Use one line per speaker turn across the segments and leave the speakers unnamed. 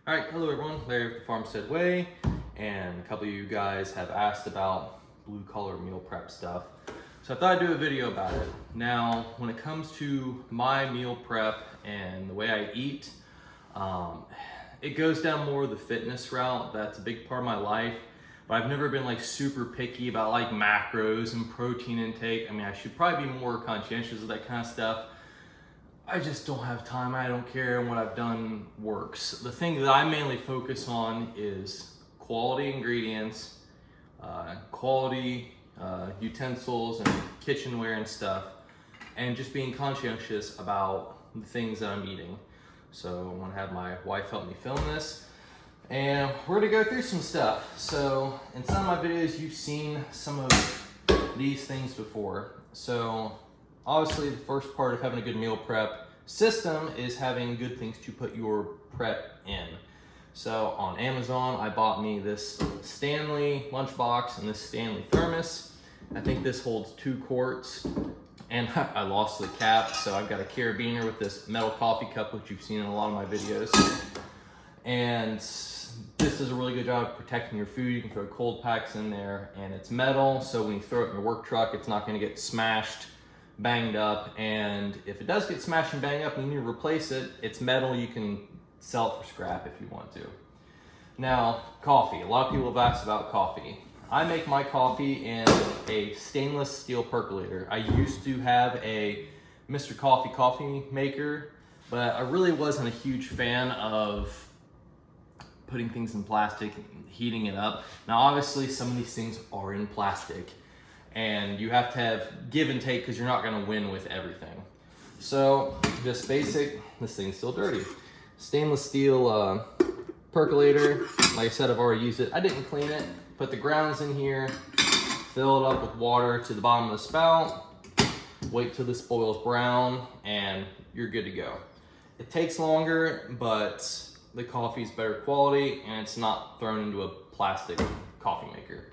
All right, hello everyone, Larry with the Farmstead Way, and a couple of you guys have asked about blue collar meal prep stuff. So I thought I'd do a video about it. Now, when it comes to my meal prep and the way I eat, it goes down more the fitness route. That's a big part of my life, but I've never been like super picky about like macros and protein intake. I mean, I should probably be more conscientious of that kind of stuff. I just don't have time. I don't care, and what I've done works. The thing that I mainly focus on is quality ingredients, quality utensils and kitchenware and stuff, and just being conscientious about the things that I'm eating. So I'm gonna have my wife help me film this, and we're gonna go through some stuff. So in some of my videos, you've seen some of these things before. So obviously, the first part of having a good meal prep system is having good things to put your prep in. So on Amazon, I bought me this Stanley lunchbox and this Stanley thermos. I think this holds 2 quarts, and I lost the cap, so I've got a carabiner with this metal coffee cup, which you've seen in a lot of my videos. And this does a really good job of protecting your food. You can throw cold packs in there, and it's metal, so when you throw it in your work truck, it's not gonna get smashed, banged up, and if it does get smashed and banged up and you need to replace it, it's metal. You can sell it for scrap if you want to. Now, coffee. A lot of people have asked about coffee. I make my coffee in a stainless steel percolator. I used to have a Mr. Coffee maker, but I really wasn't a huge fan of putting things in plastic and heating it up. Now, obviously, some of these things are in plastic, and you have to have give and take because you're not gonna win with everything. So just basic, this thing's still dirty. Stainless steel percolator. Like I said, I've already used it. I didn't clean it. Put the grounds in here, fill it up with water to the bottom of the spout, wait till this boils brown, and you're good to go. It takes longer, but the coffee is better quality, and it's not thrown into a plastic coffee maker.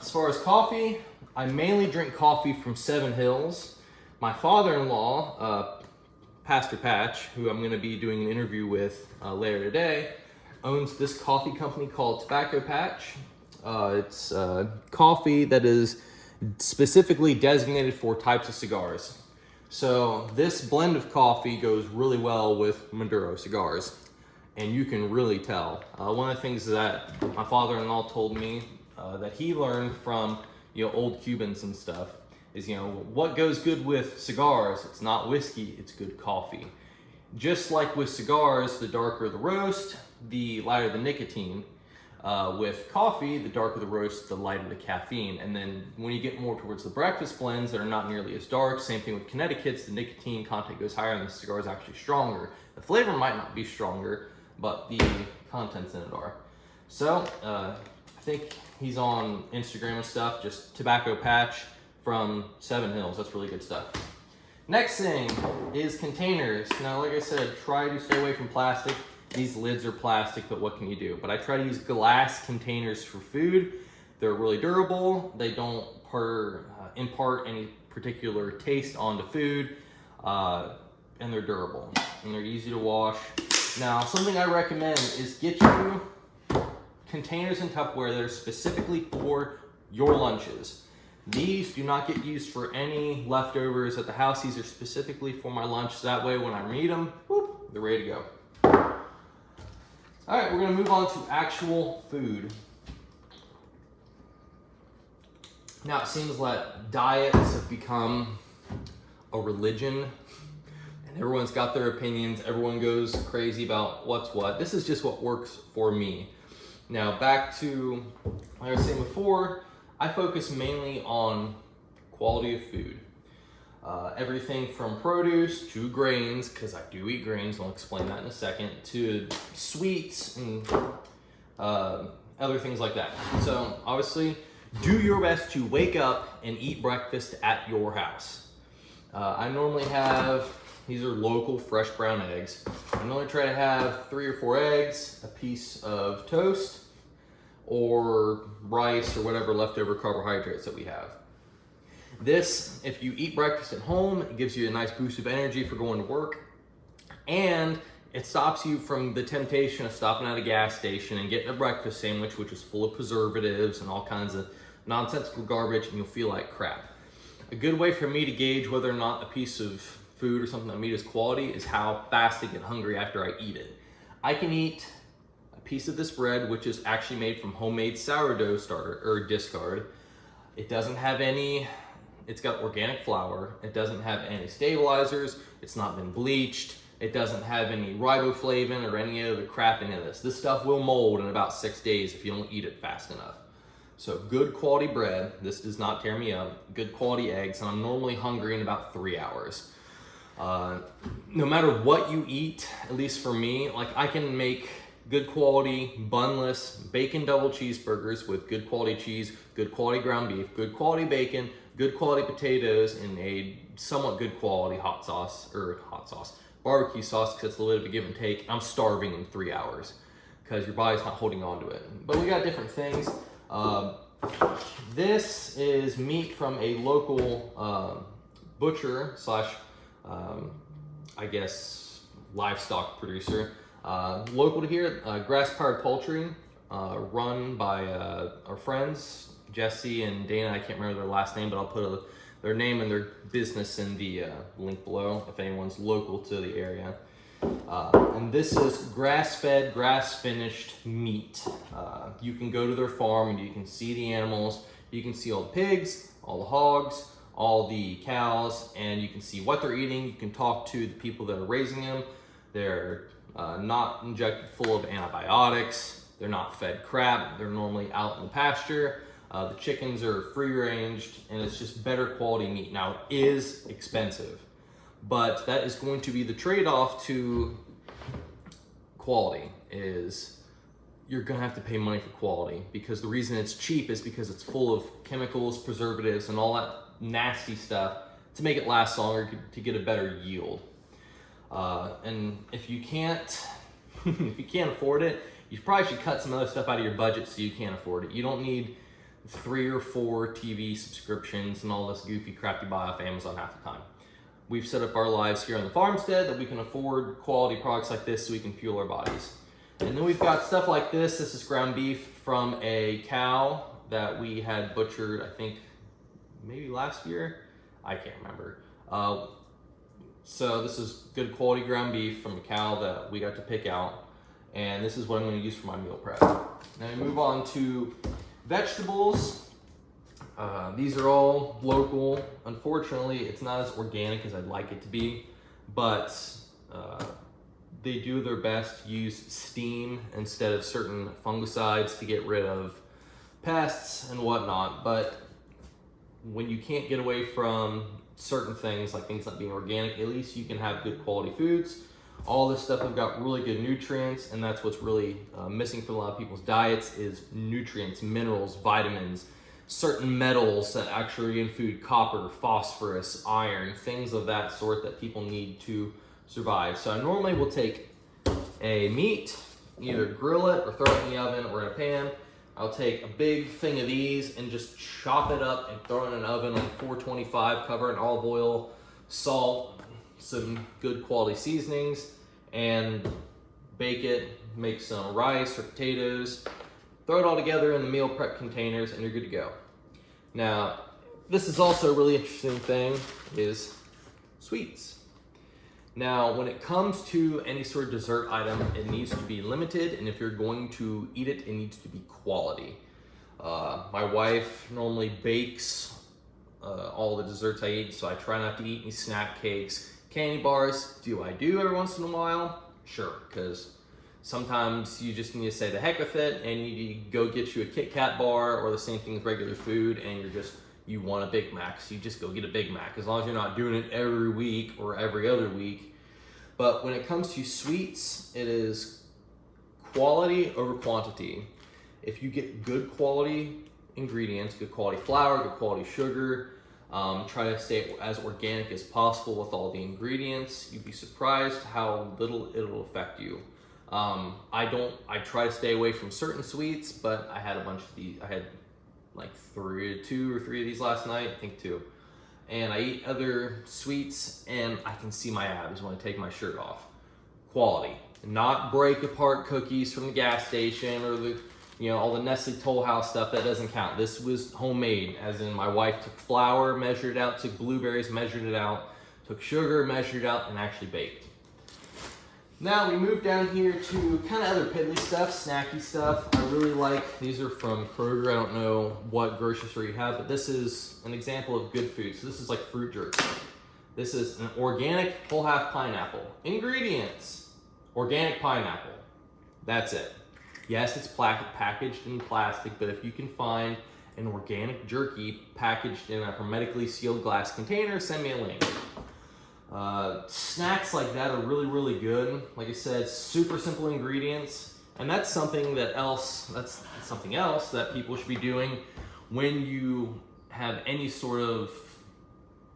As far as coffee, I mainly drink coffee from Seven Hills. My father-in-law, Pastor Patch, who I'm going to be doing an interview with later today, owns this coffee company called Tobacco Patch. It's coffee that is specifically designated for types of cigars. So this blend of coffee goes really well with Maduro cigars, and you can really tell. One of the things that my father-in-law told me that he learned from old Cubans and stuff is what goes good with cigars. It's not whiskey, it's good coffee. Just like with cigars, the darker the roast, the lighter the nicotine. With coffee, the darker the roast, the lighter the caffeine. And then when you get more towards the breakfast blends that are not nearly as dark, same thing with Connecticut's, the nicotine content goes higher and the cigar is actually stronger. The flavor might not be stronger, but the contents in it are. So I think he's on Instagram and stuff, just Tobacco Patch from Seven Hills. That's really good stuff. Next thing is containers. Now, like I said, try to stay away from plastic. These lids are plastic, but what can you do? But I try to use glass containers for food. They're really durable. They don't impart any particular taste onto food, and they're durable, and they're easy to wash. Now, something I recommend is get you containers and Tupperware that are specifically for your lunches. These do not get used for any leftovers at the house. These are specifically for my lunch, so that way when I need them, whoop, they're ready to go. All right, we're gonna move on to actual food. Now, it seems like diets have become a religion, and everyone's got their opinions. Everyone goes crazy about what's what. This is just what works for me. Now, back to, like I was saying before, I focus mainly on quality of food. Everything from produce to grains, because I do eat grains, I'll explain that in a second, to sweets and other things like that. So obviously, do your best to wake up and eat breakfast at your house. I normally have, these are local fresh brown eggs. I normally try to have 3 or 4 eggs, a piece of toast, or rice or whatever leftover carbohydrates that we have. This, if you eat breakfast at home, it gives you a nice boost of energy for going to work, and it stops you from the temptation of stopping at a gas station and getting a breakfast sandwich, which is full of preservatives and all kinds of nonsensical garbage, and you'll feel like crap. A good way for me to gauge whether or not a piece of food or something I eat is quality is how fast I get hungry after I eat it. I can eat a piece of this bread, which is actually made from homemade sourdough starter or discard. It doesn't have any, it's got organic flour. It doesn't have any stabilizers. It's not been bleached. It doesn't have any riboflavin or any other crap in this. This stuff will mold in about 6 days if you don't eat it fast enough. So good quality bread. This does not tear me up. Good quality eggs, and I'm normally hungry in about 3 hours. No matter what you eat, at least for me, like I can make good quality bunless bacon double cheeseburgers with good quality cheese, good quality ground beef, good quality bacon, good quality potatoes, and a somewhat good quality barbecue sauce, because it's a little bit of a give and take. I'm starving in 3 hours because your body's not holding on to it. But we got different things. This is meat from a local butcher slash I guess livestock producer, local to here, Grass Powered Poultry, run by our friends Jesse and Dana. I can't remember their last name, but I'll put their name and their business in the link below if anyone's local to the area. And this is grass-fed, grass-finished meat. You can go to their farm and you can see the animals. You can see all the pigs, all the hogs, all the cows, and you can see what they're eating. You can talk to the people that are raising them. They're not injected full of antibiotics. They're not fed crap. They're normally out in the pasture. The chickens are free-ranged, and it's just better quality meat. Now, it is expensive, but that is going to be the trade-off to quality. Is you're gonna have to pay money for quality, because the reason it's cheap is because it's full of chemicals, preservatives, and all that nasty stuff to make it last longer, to get a better yield. And if you can't if you can't afford it, you probably should cut some other stuff out of your budget so you can't afford it. You don't need 3 or 4 TV subscriptions and all this goofy crap you buy off Amazon half the time. We've set up our lives here on the farmstead that we can afford quality products like this so we can fuel our bodies. And then we've got stuff like this. This is ground beef from a cow that we had butchered, I think, maybe last year. I can't remember. So this is good quality ground beef from a cow that we got to pick out. And this is what I'm going to use for my meal prep. Now we move on to vegetables. These are all local. Unfortunately, it's not as organic as I'd like it to be, but they do their best to use steam instead of certain fungicides to get rid of pests and whatnot. But when you can't get away from certain things, like things not being organic, at least you can have good quality foods. All this stuff have got really good nutrients, and that's what's really missing from a lot of people's diets is nutrients, minerals, vitamins, certain metals that actually are in food, copper, phosphorus, iron, things of that sort that people need to survive. So I normally will take a meat, either grill it or throw it in the oven or in a pan. I'll take a big thing of these and just chop it up and throw it in an oven on 425, cover it in olive oil, salt, some good quality seasonings, and bake it, make some rice or potatoes, throw it all together in the meal prep containers, and you're good to go. Now, this is also a really interesting thing, is sweets. Now, when it comes to any sort of dessert item, it needs to be limited, and if you're going to eat it, it needs to be quality. My wife normally bakes all the desserts I eat, so I try not to eat any snack cakes, candy bars. Do I do every once in a while? Sure, because sometimes you just need to say the heck with it, and you go get you a Kit Kat bar, or the same thing with regular food, and you want a Big Mac, so you just go get a Big Mac, as long as you're not doing it every week or every other week. But when it comes to sweets, it is quality over quantity. If you get good quality ingredients, good quality flour, good quality sugar, try to stay as organic as possible with all the ingredients, you'd be surprised how little it'll affect you. I try to stay away from certain sweets, but I had a bunch of these. I had like 2 or 3 of these last night, I think 2. And I eat other sweets and I can see my abs when I take my shirt off. Quality. not break apart cookies from the gas station or the, you know, all the Nestle Toll House stuff. That doesn't count. This was homemade, as in my wife took flour, measured it out, took blueberries, measured it out, took sugar, measured it out, and actually baked. Now we move down here to kind of other piddly stuff, snacky stuff. I really like, these are from Kroger. I don't know what grocery store you have, but this is an example of good food. So this is like fruit jerky. This is an organic whole half pineapple. Ingredients, organic pineapple. That's it. Yes, it's packaged in plastic, but if you can find an organic jerky packaged in a hermetically sealed glass container, send me a link. Snacks like that are really, really good. Like I said, super simple ingredients, and that's something else that people should be doing when you have any sort of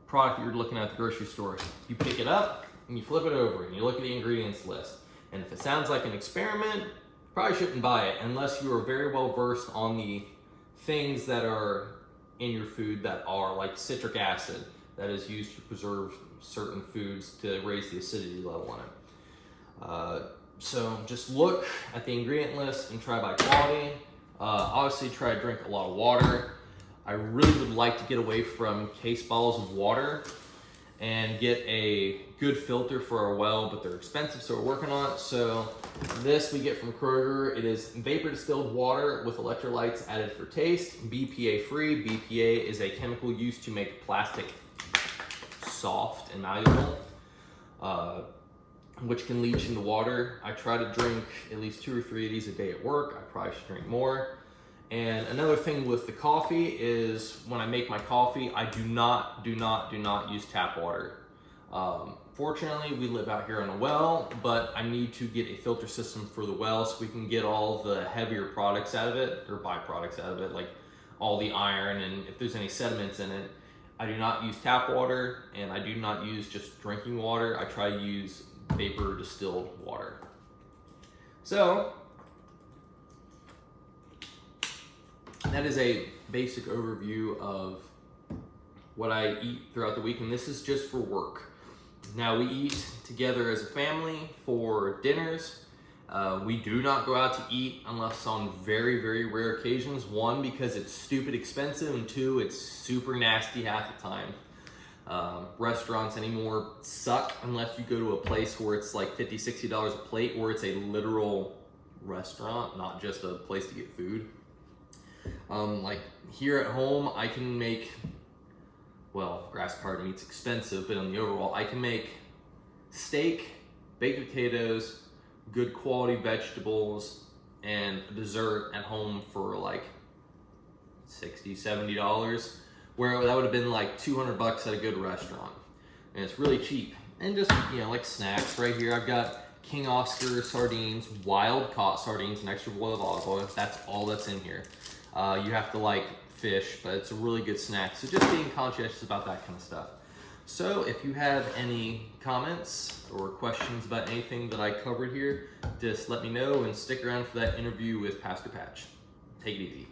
product that you're looking at the grocery store. You pick it up and you flip it over and you look at the ingredients list. And if it sounds like an experiment, you probably shouldn't buy it unless you are very well versed on the things that are in your food that are like citric acid that is used to preserve certain foods to raise the acidity level in it. So just look at the ingredient list and try by quality. Obviously try to drink a lot of water. I really would like to get away from case bottles of water and get a good filter for our well, but they're expensive, so we're working on it. So this we get from Kroger. It is vapor distilled water with electrolytes added for taste, BPA free. BPA is a chemical used to make plastic soft and malleable, which can leach into water. I try to drink at least 2 or 3 of these a day at work. I probably should drink more. And another thing with the coffee is when I make my coffee, I do not use tap water. Fortunately, we live out here on a well, but I need to get a filter system for the well so we can get all the heavier products out of it, or byproducts out of it, like all the iron and if there's any sediments in it. I do not use tap water, and I do not use just drinking water. I try to use vapor distilled water. So that is a basic overview of what I eat throughout the week, and this is just for work. Now we eat together as a family for dinners. We do not go out to eat unless on very, very rare occasions. 1, because it's stupid expensive, and 2, it's super nasty half the time. Restaurants anymore suck unless you go to a place where it's like $50, $60 a plate, where it's a literal restaurant, not just a place to get food. Like here at home, I can make, well, grass-fired meat's expensive, but on the overall, I can make steak, baked potatoes, good quality vegetables, and dessert at home for like $60, $70, where that would have been like $200 at a good restaurant. And it's really cheap. And just, you know, like snacks right here, I've got King Oscar sardines, wild caught sardines, and extra boiled olive oil. That's all that's in here. You have to like fish, but it's a really good snack. So just being conscientious about that kind of stuff. So if you have any comments or questions about anything that I covered here, just let me know and stick around for that interview with Pastor Patch. Take it easy.